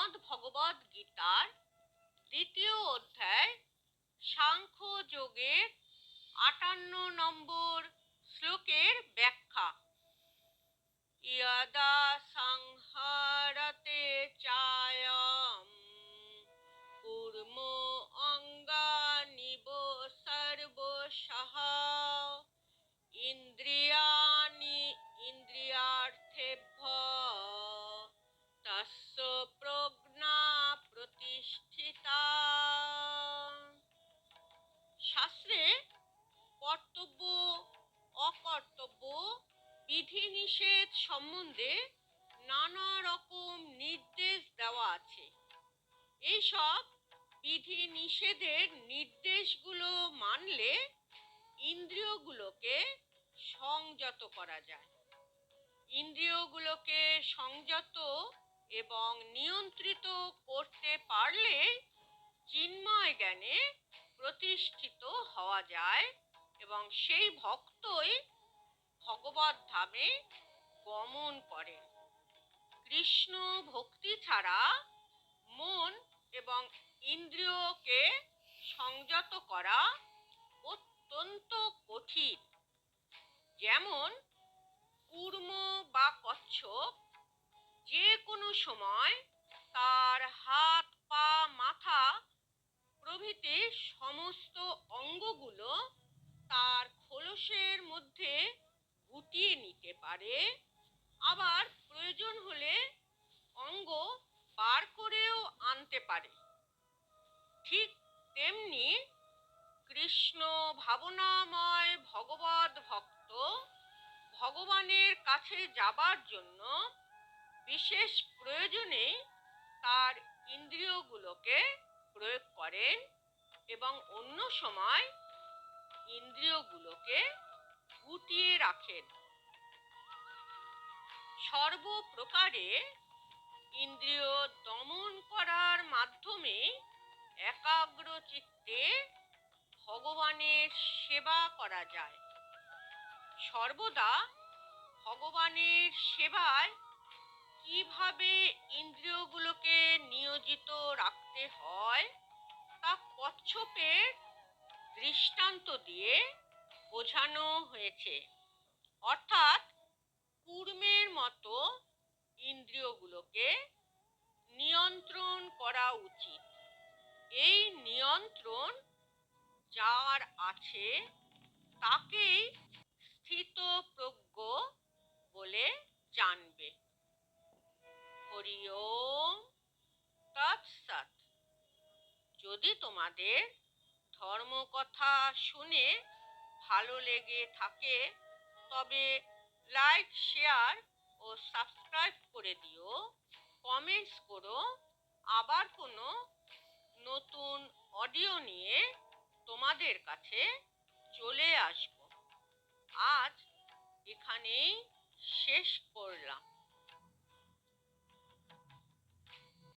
শ্রীমদ্ ভগবদ গীতার দ্বিতীয় অধ্যায় সাংখ্য যোগের ৫৮ নম্বর শ্লোকের ব্যাখ্যা। ইয়দা সংহরতে চায়ম কূর্ম অঙ্গানিব সর্বশঃ ইন্দ্রিয়াণি ইন্দ্রিয়ার্থেভ্যঃ তস্য প্রজ্ঞা প্রতিষ্ঠিতা। শাস্ত্রে কর্তব্য অকর্তব্য বিধিনিষেধ সম্বন্ধে নানা রকম নির্দেশ দেওয়া আছে। এইসব বিধি নিষেধের নির্দেশগুলো মানলে ইন্দ্রিয়গুলোকে সংযত করা যায়। ইন্দ্রিয়গুলোকে সংযত এবং নিয়ন্ত্রিত করতে পারলে চিন্ময় জ্ঞানে প্রতিষ্ঠিত হওয়া যায় এবং সেই ভক্তই ভগবত ধামে গমন করেন। কৃষ্ণ ভক্তি ছাড়া মন এবং ইন্দ্রিয়কে সংযত করা অত্যন্ত কঠিন। যেমন কূর্ম বা কচ্ছপ যে কোনো সময় তার হাত পা মাথা প্রভৃতি সমস্ত অঙ্গগুলো তার খোলসের মধ্যে গুটিয়ে নিতে পারে, আবার প্রয়োজন হলে অঙ্গ বার করেও আনতে পারে। ঠিক তেমনি কৃষ্ণ ভাবনাময় ভগবত ভক্ত ভগবানের কাছে যাবার জন্য বিশেষ প্রয়োজনে তার ইন্দ্রিয়গুলোকে প্রয়োগ করেন এবং অন্য সময় ইন্দ্রিয়গুলোকে গুটিয়ে রাখেন। সর্বপ্রকারে ইন্দ্রিয় দমন করার মাধ্যমে একাগ্র চিত্তে ভগবানের সেবা করা যায়। সর্বদা ভগবানের সেবায় কিভাবে ইন্দ্রিয়গুলোকে নিয়োজিত রাখতে হয় তা কচ্ছপের দৃষ্টান্ত দিয়ে বোঝানো হয়েছে। অর্থাৎ কূর্মের মতো ইন্দ্রিয়গুলোকে নিয়ন্ত্রণ করা উচিত। এই নিয়ন্ত্রণ যার আছে তাকেই স্থিতপ্রজ্ঞ বলে জানবে। হরি ওম তৎসৎ। যদি তোমাদের ধর্মকথা শুনে ভালো লেগে থাকে তবে লাইক, শেয়ার ও সাবস্ক্রাইব করে দিও, কমেন্টস করো। আবার কোনো নতুন অডিও নিয়ে তোমাদের কাছে চলে আসব। আজ এখানেই শেষ করলাম।